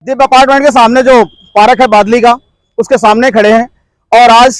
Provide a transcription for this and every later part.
Divya apartment के सामने जो पार्क है बादली का, उसके सामने खड़े हैं। और आज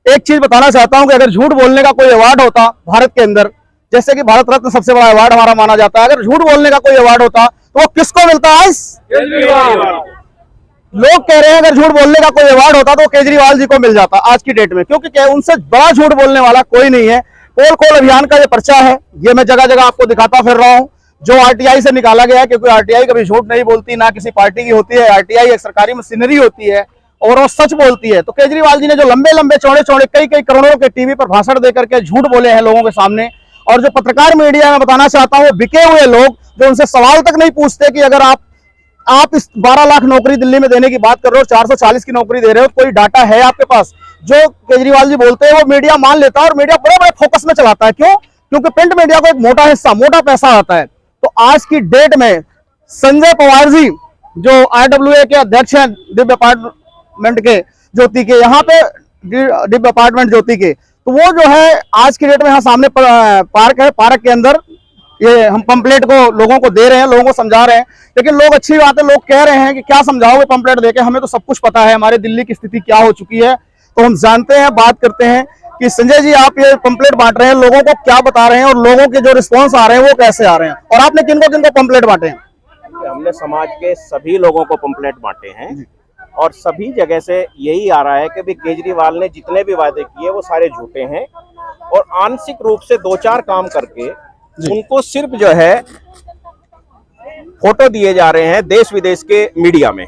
एक चीज बताना चाहता हूं कि अगर झूठ बोलने का कोई अवार्ड होता भारत के अंदर, जैसे कि भारत रत्न सबसे बड़ा अवार्ड हमारा माना जाता है, अगर झूठ बोलने का कोई अवार्ड होता तो वो किसको मिलता है? लोग कह रहे हैं अगर झूठ बोलने का कोई अवार्ड होता तो केजरीवाल जी को मिल जाता आज की डेट में, क्योंकि क्या उनसे बड़ा झूठ बोलने वाला कोई नहीं है। पोल खोल अभियान का ये पर्चा है, ये मैं जगह जगह आपको दिखाता फिर रहा हूं, जो आरटीआई से निकाला गया है, क्योंकि आरटीआई कभी झूठ नहीं बोलती, ना किसी पार्टी की होती है। आरटीआई एक सरकारी मशीनरी होती है और वो सच बोलती है। तो केजरीवाल जी ने जो लंबे लंबे चौड़े चौड़े कई कई करोड़ों के टीवी पर भाषण देकर के झूठ बोले हैं लोगों के सामने, और जो पत्रकार मीडिया में बताना चाहता हूं, बिके हुए लोग जो उनसे सवाल तक नहीं पूछते कि अगर आप इस 12 लाख नौकरी दिल्ली में देने की बात कर रहे हो, 440 की नौकरी दे रहे हो, कोई डाटा है आपके पास? जो केजरीवाल जी बोलते हैं वो मीडिया मान लेता है और मीडिया बड़े बड़े फोकस में चलाता है। क्यों? क्योंकि प्रिंट मीडिया को एक मोटा हिस्सा, मोटा पैसा आता है। तो आज की डेट में संजय पवार जी जो आरडब्ल्यूए के अध्यक्ष हैं दिव्य अपार्टमेंट के ज्योति के, यहाँ पे दिव्य अपार्टमेंट ज्योति के, तो वो जो है आज की डेट में यहाँ सामने पार्क है, पार्क के अंदर ये हम पंपलेट को लोगों को दे रहे हैं, लोगों को समझा रहे हैं। लेकिन लोग, अच्छी बात है, लोग कह रहे हैं कि क्या समझाओगे पंपलेट देके, हमें तो सब कुछ पता है, हमारे दिल्ली की स्थिति क्या हो चुकी है। तो हम जानते हैं, बात करते हैं कि संजय जी आप ये पंपलेट बांट रहे हैं, लोगों को क्या बता रहे हैं और लोगों के जो रिस्पॉन्स आ रहे हैं वो कैसे आ रहे हैं, और आपने किनको किनको पंपलेट बांटे हैं? हमने समाज के सभी लोगों को पंपलेट बांटे हैं और सभी जगह से यही आ रहा है कि भी केजरीवाल ने जितने भी वादे किए वो सारे झूठे हैं, और आंशिक रूप से 2-4 काम करके उनको सिर्फ जो है फोटो दिए जा रहे हैं देश विदेश के मीडिया में।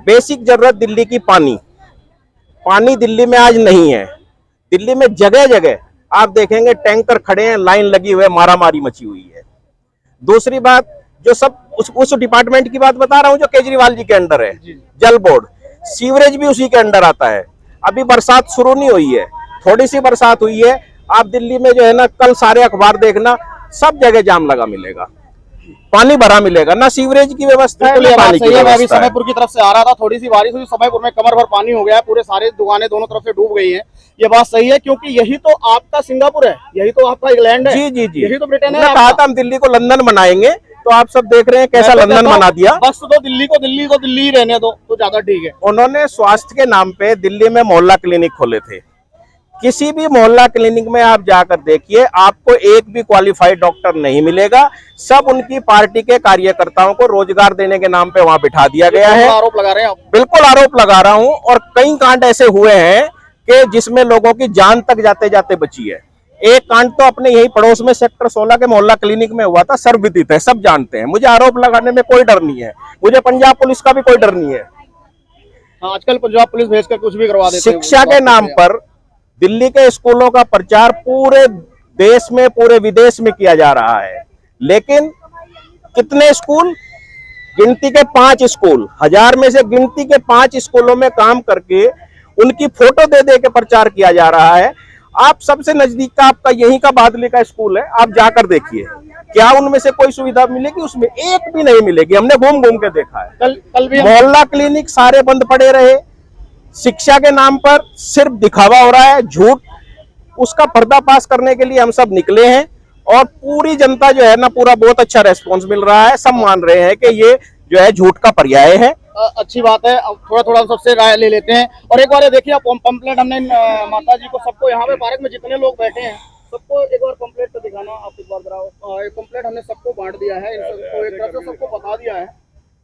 बेसिक जरूरत दिल्ली की पानी दिल्ली में आज नहीं है। दिल्ली में जगह जगह आप देखेंगे टैंकर खड़े हैं, लाइन लगी हुई है, मारामारी मची हुई है। दूसरी बात, जो सब उस डिपार्टमेंट की बात बता रहा हूं जो केजरीवाल जी के अंडर है, जल बोर्ड, सीवरेज भी उसी के अंडर आता है। अभी बरसात शुरू नहीं हुई है, थोड़ी सी बरसात हुई है, आप दिल्ली में जो है ना, कल सारे अखबार देखना, सब जगह जाम लगा मिलेगा, पानी भरा मिलेगा, ना सीवरेज की व्यवस्था है, ना पानी की व्यवस्था है। समयपुर की तरफ से आ रहा था, थोड़ी सी बारिश हुई, समयपुर में कमर भर पानी हो गया, पूरे सारे दुकानें दोनों तरफ से डूब गई हैं। ये बात सही है, क्योंकि यही तो आपका सिंगापुर है, यही तो आपका इंग्लैंड है। जी जी जी, यही तो ब्रिटेन है। कहा था हम दिल्ली को लंदन बनाएंगे, तो आप सब देख रहे हैं कैसा लंदन बना दिया। बस तो दिल्ली को दिल्ली ही रहने दो तो ज्यादा ठीक है। उन्होंने स्वास्थ्य के नाम पे दिल्ली में मोहल्ला क्लिनिक खोले थे। किसी भी मोहल्ला क्लिनिक में आप जाकर देखिए, आपको एक भी क्वालिफाइड डॉक्टर नहीं मिलेगा। सब उनकी पार्टी के कार्यकर्ताओं को रोजगार देने के नाम पे वहां बिठा दिया गया है। आरोप लगा रहे हैं आप? बिल्कुल आरोप लगा रहा हूं, और कई कांड ऐसे हुए हैं कि जिसमें लोगों की जान तक जाते जाते बची है। एक कांड तो अपने यही पड़ोस में सेक्टर 16 के मोहल्ला क्लिनिक में हुआ था, सर्वविदित है, सब जानते हैं। मुझे आरोप लगाने में कोई डर नहीं है, मुझे पंजाब पुलिस का भी कोई डर नहीं है। आजकल पंजाब पुलिस भेजकर कुछ भी करवा देते हैं। शिक्षा के नाम पर दिल्ली के स्कूलों का प्रचार पूरे देश में, पूरे विदेश में किया जा रहा है, लेकिन कितने स्कूल? गिनती के 5 स्कूल, 1000 में से गिनती के 5 स्कूलों में काम करके उनकी फोटो दे दे के प्रचार किया जा रहा है। आप सबसे नजदीक का आपका यहीं का बादली का स्कूल है, आप जाकर देखिए, क्या उनमें से कोई सुविधा मिलेगी? उसमें एक भी नहीं मिलेगी। हमने घूम घूम के देखा है। कल भी मोहल्ला क्लिनिक सारे बंद पड़े रहे। शिक्षा के नाम पर सिर्फ दिखावा हो रहा है, झूठ। उसका पर्दाफाश करने के लिए हम सब निकले हैं, और पूरी जनता जो है ना, पूरा बहुत अच्छा रेस्पॉन्स मिल रहा है। सब मान रहे हैं कि ये जो है झूठ का पर्याय है। अच्छी बात है। अब थोड़ा थोड़ा सबसे राय ले लेते हैं। और एक बार ये देखिए, पंपलेट हमने माता जी को, सबको यहाँ पे पार्क में जितने लोग बैठे हैं, सबको एक बार पंपलेट तो दिखाना आप इस बार जरा। एक पंपलेट हमने सबको बांट दिया है, सबको एक तरह से सबको बता दिया है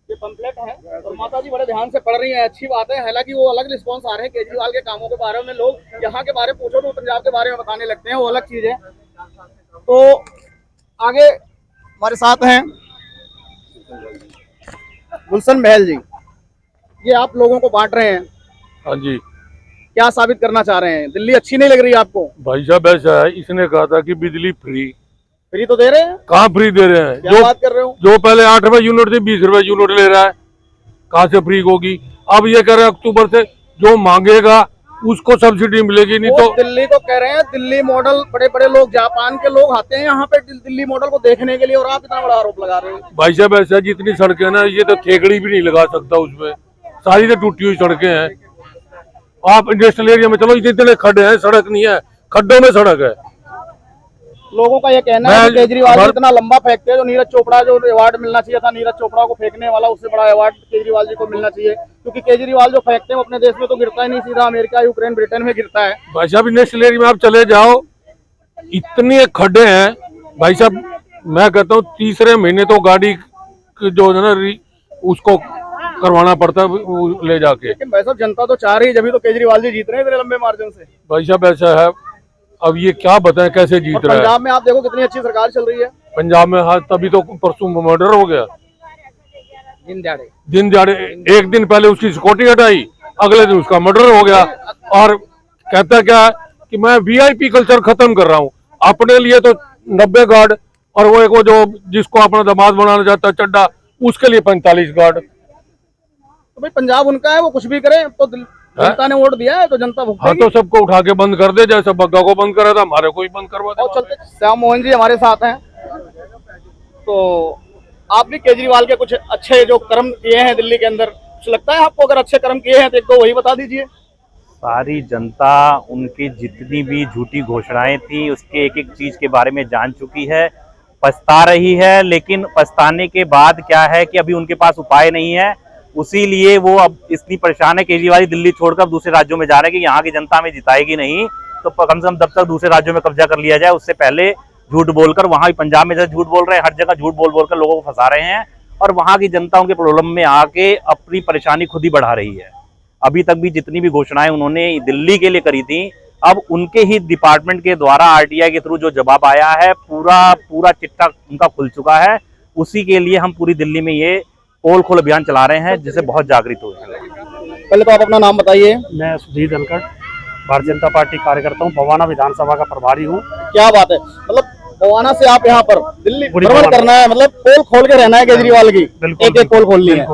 ये पंपलेट है, और माता जी बड़े ध्यान से पढ़ रही है। अच्छी बात है। हालांकि वो अलग रिस्पॉन्स आ रहे हैं केजरीवाल के कामों के बारे में, लोग यहाँ के बारे में पूछो तो पंजाब के बारे में बताने लगते हैं, वो अलग चीज है। तो आगे हमारे साथ हैं गुलशन बहल जी, ये आप लोगों को बांट रहे हैं। हाँ जी। क्या साबित करना चाह रहे हैं? दिल्ली अच्छी नहीं लग रही आपको? भाई साहब ऐसा है, इसने कहा था कि बिजली फ्री तो दे रहे हैं। कहाँ फ्री दे रहे हैं? क्या बात कर रहे हो? जो पहले 8 रुपए यूनिट थी, 20 रुपए यूनिट ले रहा है, कहाँ से फ्री होगी? अब ये कह रहे हैं अक्टूबर से जो मांगेगा उसको सब्सिडी मिलेगी। नहीं तो दिल्ली को कह रहे हैं, दिल्ली मॉडल, बड़े बड़े लोग, जापान के लोग आते हैं यहाँ पे दिल्ली मॉडल को देखने के लिए, और आप इतना बड़ा आरोप लगा रहे हैं। भाई साहब ऐसा, जितनी सड़कें ना, ये तो ठेकड़ी भी नहीं लगा सकता उसमें, सारी तो टूटी हुई सड़कें हैं। आप इंडस्ट्रियल एरिया में चलो, जितने खड्डे हैं, सड़क नहीं है, खड्डों में सड़क है। लोगों का ये कहना है कि केजरीवाल जी इतना लंबा फेंकते हैं, जो नीरज चोपड़ा जो अवार्ड मिलना चाहिए था, नीरज चोपड़ा को फेंकने वाला, उससे बड़ा अवार्ड केजरीवाल जी को मिलना चाहिए, क्योंकि केजरीवाल जो फेंकते हैं वो अपने देश में तो गिरता ही नहीं, सीधा अमेरिका, यूक्रेन, ब्रिटेन में गिरता है। भाई साहब नेशनल एरिया में आप चले जाओ, इतने खड्डे हैं भाई साहब, मैं कहता हूँ तीसरे महीने तो गाड़ी जो है ना उसको करवाना पड़ता है वो ले जाके। लेकिन भाई साहब जनता तो चाह रही है, जभी तो केजरीवाल जी जीत रहे हैं इतने लंबे मार्जिन से। भाई साहब ऐसा है, अब ये क्या बताएं कैसे जीत रहा है। पंजाब में आप देखो कितनी अच्छी सरकार चल रही है। पंजाब में हाँ, तभी तो परसों मर्डर हो गया, दिन दिहाड़े। एक दिन पहले उसकी सिक्योरिटी हटाई, अगले दिन उसका मर्डर हो गया, और कहता क्या कि मैं वीआईपी कल्चर खत्म कर रहा हूँ। अपने लिए तो 90 गार्ड, और वो एक वो जो जिसको अपना दामाद बनाना चाहता है चड्डा, उसके लिए 45 गार्ड। तो भाई पंजाब उनका है, वो कुछ भी करे, तो जनता ने वोट दिया है तो जनता भुगतेगी। हाँ, तो सबको उठा के बंद कर दे, जैसे बग्गा को बंद करा था, हमारे को ही बंद करवा दे। चलते श्याम मोहन जी हमारे साथ हैं, तो आप भी केजरीवाल के कुछ अच्छे जो कर्म किए हैं दिल्ली के अंदर, कुछ लगता है आपको? अगर अच्छे कर्म किए हैं तो एक दो वही बता दीजिए। सारी जनता उनकी जितनी भी झूठी घोषणाएं थी उसके एक एक चीज के बारे में जान चुकी है, पछता रही है। लेकिन पछताने के बाद क्या है कि अभी उनके पास उपाय नहीं है, उसी लिए वो अब इतनी परेशान है। केजरीवाल दिल्ली छोड़कर दूसरे राज्यों में जा रहे हैं कि यहाँ की जनता में जिताएगी नहीं, तो कम से कम तब तक दूसरे राज्यों में कब्जा कर लिया जाए, उससे पहले झूठ बोलकर वहां पंजाब में जैसे झूठ बोल रहे हैं, हर जगह झूठ बोल बोलकर लोगों को फंसा रहे हैं, और वहां की जनता उनके प्रॉब्लम में आके अपनी परेशानी खुद ही बढ़ा रही है। अभी तक भी जितनी भी घोषणाएं उन्होंने दिल्ली के लिए करी थी, अब उनके ही डिपार्टमेंट के द्वारा आरटीआई के थ्रू जो जवाब आया है, पूरा चिट्ठा उनका खुल चुका है। उसी के लिए हम पूरी दिल्ली में ये पोल खोल अभियान चला रहे हैं, जिससे बहुत जागृत हुए हैं। पहले तो आप अपना नाम बताइए। मैं सुधीर धनखड़, भारतीय जनता पार्टी कार्यकर्ता हूँ, भवाना विधानसभा का प्रभारी हूँ। क्या बात है, मतलब भवाना से आप यहाँ पर दिल्ली भ्रमण करना है, मतलब पोल खोल के रहना है केजरीवाल की, एक एक पोल खोलनी है।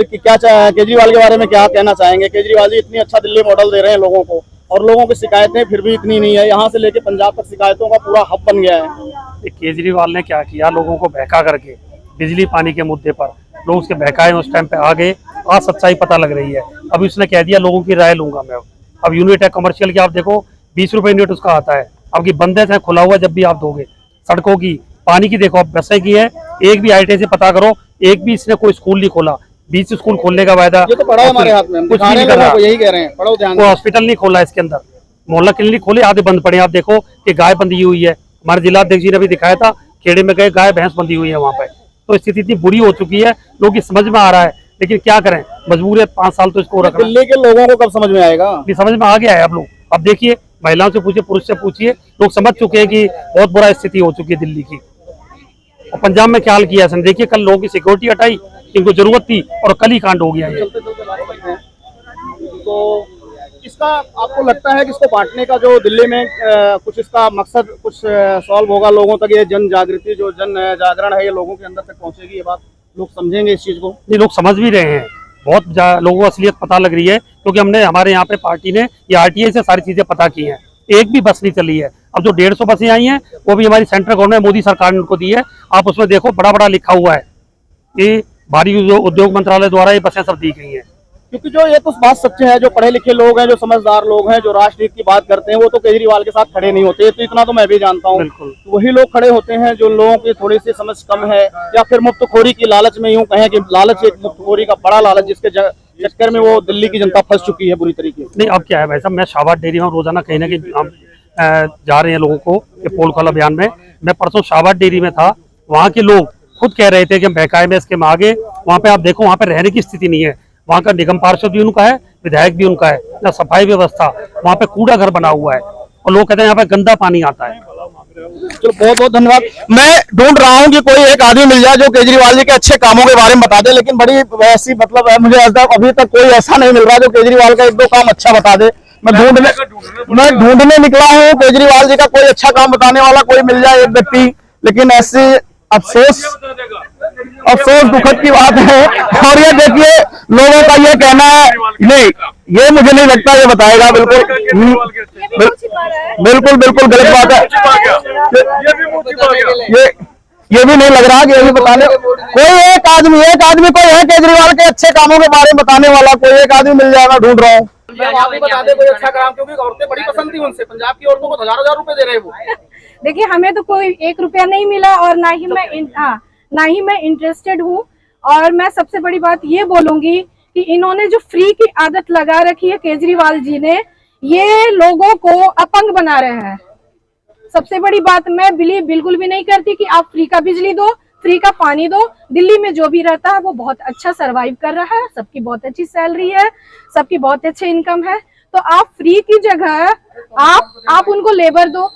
क्या केजरीवाल के बारे में क्या कहना चाहेंगे? केजरीवाल जी इतनी अच्छा दिल्ली मॉडल दे रहे हैं लोगों को, और लोगों की शिकायतें फिर भी इतनी नहीं है, यहाँ से लेके पंजाब तक शिकायतों का पूरा हब बन गया है। केजरीवाल ने क्या किया, लोगों को बहका करके बिजली पानी के मुद्दे पर लोग उसके बहकाए, उस टाइम पे आ गए, आज सच्चाई पता लग रही है। अभी उसने कह दिया लोगों की राय लूंगा मैं। अब यूनिट है कमर्शियल की, आप देखो 20 रुपए यूनिट उसका आता है। अब की बंदे से खुला हुआ जब भी आप दोगे, सड़कों की, पानी की देखो, अब बसें की है, एक भी आईटी से पता करो, एक भी इसने कोई स्कूल नहीं खोला। 20 स्कूल खोलने का वायदा, ये तो पड़ा है हमारे हाथ में, कुछ नहीं कर रहा, यही कह रहे हैं, पढ़ो ध्यान। कोई हॉस्पिटल नहीं खोला इसके अंदर, मोहल्ला क्लिनिक खोले, आधे बंद पड़े। आप देखो कि गाय बंधी हुई है, हमारे जिला अध्यक्ष जी ने भी दिखाया था, खेड़े में गए, गाय भैंस बंधी हुई है वहां पे। तो स्थिति इतनी बुरी हो चुकी है, लोगों की समझ में आ रहा है, लेकिन क्या करें, मजबूर है, 5 साल तो इसको रखना। दिल्ली के लोगों को कब समझ में आएगा? समझ में आ गया है अब लोग। अब देखिए, महिलाओं से पूछिए, पुरुष से पूछिए, लोग समझ चुके हैं कि बहुत बुरा स्थिति हो चुकी है दिल्ली की। और पंजाब में क्या हाल किया है, देखिए कल लोगों की सिक्योरिटी हटाई, इनको जरूरत थी, और कल ही कांड हो गया ये। तो इसका आपको लगता है कि इसको बांटने का जो दिल्ली में कुछ इसका मकसद कुछ सॉल्व होगा, लोगों तक ये जन जागृति जो जन जागरण है ये लोगों के अंदर तक पहुंचेगी, ये बात लोग समझेंगे इस चीज को? नहीं, लोग समझ भी रहे हैं, बहुत लोगों को असलियत पता लग रही है, क्योंकि हमने हमारे यहाँ पे पार्टी ने ये आरटीआई से सारी चीजें पता की हैं। एक भी बस नहीं चली है। अब जो 150 बसें आई हैं वो भी हमारी सेंट्रल गवर्नमेंट मोदी सरकार ने उनको दी है। आप उसमें देखो, बड़ा बड़ा लिखा हुआ है कि भारी उद्योग मंत्रालय द्वारा ये बसें सब दी गई हैं। क्योंकि जो ये तो बात सच्चे है, जो पढ़े लिखे लोग हैं, जो समझदार लोग हैं, जो राजनीति की बात करते हैं, वो तो केजरीवाल के साथ खड़े नहीं होते, तो इतना तो मैं भी जानता हूँ। वही लोग खड़े होते हैं जो लोगों की थोड़ी सी समझ कम है, या फिर मुफ्तखोरी की लालच में, यूं कहें कि लालच एक मुफ्तखोरी का बड़ा लालच, जिसके चक्कर में वो दिल्ली की जनता फंस चुकी है बुरी तरीके से। नहीं, अब क्या है भाई साहब, मैं शाहबाद डेयरी में रोजाना कहीं ना कहीं हम जा रहे हैं लोगों को पोल खोल अभियान में। मैं परसों शाहबाद डेयरी में था, वहाँ के लोग खुद कह रहे थे कि हम बहकाए में इसके में आगे। वहाँ पे आप देखो, वहाँ पे रहने की स्थिति नहीं है, वहाँ का निगम पार्षद भी उनका है, विधायक भी उनका है, ना सफाई व्यवस्था, वहाँ पे कूड़ा घर बना हुआ है, और लोग कहते हैं यहाँ पे गंदा पानी आता है। चलो बहुत बहुत धन्यवाद। मैं ढूंढ रहा हूँ कि कोई एक आदमी मिल जाए जो केजरीवाल जी के अच्छे कामों के बारे में बता दे, लेकिन बड़ी वैसी मतलब मुझे अभी तक कोई ऐसा नहीं मिल रहा जो केजरीवाल का एक दो काम अच्छा बता दे। मैं ढूंढने निकला हूँ केजरीवाल जी का कोई अच्छा काम बताने वाला कोई मिल जाए एक व्यक्ति, लेकिन ऐसी अफसोस दुखद की बात है। और ये देखिए, लोगों का ये कहना है, नहीं ये मुझे नहीं लगता ये बताएगा, बिल्कुल गलत बात है। ये भी नहीं लग रहा कि ये भी बताने कोई एक आदमी कोई है केजरीवाल के अच्छे कामों के बारे में बताने वाला, कोई एक आदमी मिल जाए, मैं ढूंढ रहा हूँ। आप ही बता दे कोई अच्छा काम, क्योंकि औरतें बड़ी पसंद थी उनसे, पंजाब की औरतों को 1000 रुपए दे रहे हैं वो। देखिए हमें तो कोई 1 रुपया नहीं मिला और ना ही मैं इंटरेस्टेड हूँ। और मैं सबसे बड़ी बात ये बोलूंगी कि इन्होंने जो फ्री की आदत लगा रखी है केजरीवाल जी ने, ये लोगों को अपंग बना रहे हैं। सबसे बड़ी बात मैं बिलीव बिल्कुल भी नहीं करती कि आप फ्री का बिजली दो, फ्री का पानी दो। दिल्ली में जो भी रहता है वो बहुत अच्छा सरवाइव कर रहा है, सबकी बहुत अच्छी सैलरी है, सबकी बहुत अच्छी इनकम है। तो आप फ्री की जगह आप उनको लेबर दो,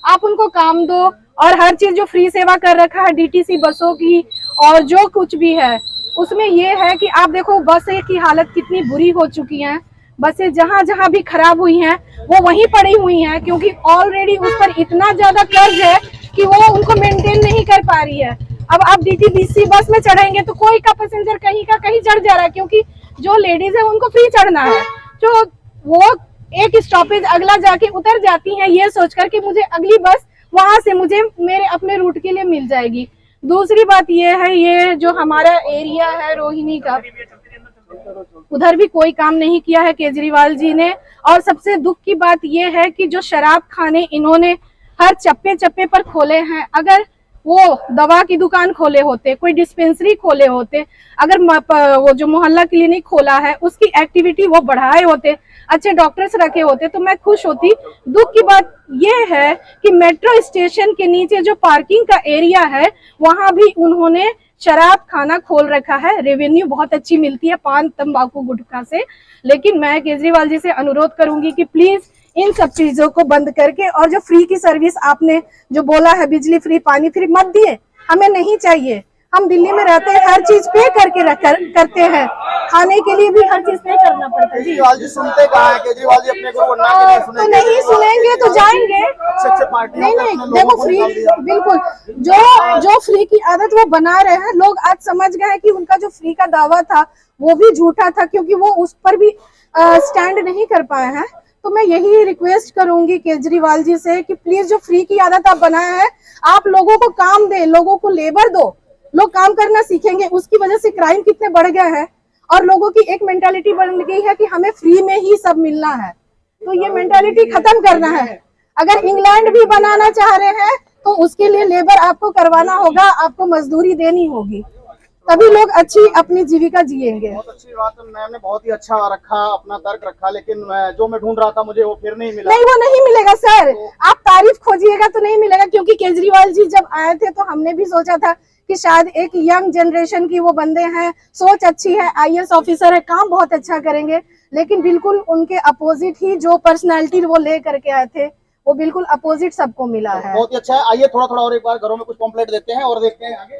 आप उनको काम दो, और हर चीज जो फ्री सेवा कर रखा है डीटीसी बसों की और जो कुछ भी है उसमें ये है कि आप देखो बसें की हालत कितनी बुरी हो चुकी है। बसें जहां जहां भी खराब हुई हैं वो वहीं पड़ी हुई हैं, क्योंकि ऑलरेडी उस पर इतना ज्यादा कर्ज है कि वो उनको मेंटेन नहीं कर पा रही है। अब आप डीटीसी बस में चढ़ेंगे तो कोई का पैसेंजर कहीं का कहीं चढ़ जा रहा है, क्योंकि जो लेडीज है उनको फ्री चढ़ना है, तो वो एक स्टॉपेज अगला जाके उतर जाती हैं ये सोचकर कि मुझे अगली बस वहां से मुझे मेरे अपने रूट के लिए मिल जाएगी। दूसरी बात ये है, ये जो हमारा एरिया है रोहिणी का, उधर भी कोई काम नहीं किया है केजरीवाल जी ने। और सबसे दुख की बात ये है कि जो शराब खाने इन्होंने हर चप्पे चप्पे पर खोले हैं, अगर वो दवा की दुकान खोले होते, कोई डिस्पेंसरी खोले होते, अगर वो जो मोहल्ला क्लिनिक खोला है उसकी एक्टिविटी वो बढ़ाए होते, अच्छे डॉक्टर्स रखे होते, तो मैं खुश होती। दुख की बात ये है कि मेट्रो स्टेशन के नीचे जो पार्किंग का एरिया है वहां भी उन्होंने शराब खाना खोल रखा है। रेवेन्यू बहुत अच्छी मिलती है पान तंबाकू गुटखा से, लेकिन मैं केजरीवाल जी से अनुरोध करूंगी कि प्लीज इन सब चीजों को बंद करके, और जो फ्री की सर्विस आपने जो बोला है बिजली फ्री पानी फ्री मत दिए, हमें नहीं चाहिए। हम दिल्ली में रहते हैं, हर चीज पे करते हैं, खाने के लिए भी हर चीज पे करना पड़ता है। केजरीवाल जी सुनते कहाँ हैं? केजरीवाल जी अपने को वरना के तो नहीं सुनेंगे तो जाएंगे नहीं, देखो फ्री बिल्कुल जो फ्री की आदत वो बना रहे हैं, लोग आज समझ गए हैं कि उनका जो फ्री का दावा था वो भी झूठा था, क्योंकि वो उस पर भी स्टैंड नहीं कर पाए हैं। तो मैं यही रिक्वेस्ट करूंगी केजरीवाल जी से कि प्लीज जो फ्री की आदत आप बनाए हैं, आप लोगों को काम दे, लोगों को लेबर दो, लोग काम करना सीखेंगे। उसकी वजह से क्राइम कितने बढ़ गए हैं, और लोगों की एक मेंटालिटी बन गई है कि हमें फ्री में ही सब मिलना है। तो ये मेंटालिटी खत्म करना है। अगर इंग्लैंड भी बनाना चाह रहे हैं तो उसके लिए लेबर आपको करवाना होगा, आपको मजदूरी देनी होगी, तभी लोग अच्छी अपनी जीविका जिएंगे। बहुत अच्छी बात है, मैम ने बहुत ही अच्छा रखा, अपना तर्क रखा, लेकिन जो मैं ढूंढ रहा था मुझे वो फिर नहीं मिला। नहीं, वो नहीं मिलेगा सर, आप तारीफ खोजिएगा तो नहीं मिलेगा, क्योंकि केजरीवाल जी जब आए थे तो हमने भी सोचा था कि शायद एक यंग जनरेशन की वो बंदे हैं, सोच अच्छी है, IAS ऑफिसर है, काम बहुत अच्छा करेंगे, लेकिन बिल्कुल उनके अपोजिट ही जो पर्सनालिटी वो ले करके आए थे वो बिल्कुल अपोजिट सबको मिला है। बहुत ही अच्छा है। आइए थोड़ा थोड़ा और एक बार घरों में कुछ पॉम्पलेट देते हैं और देखते हैं आगे।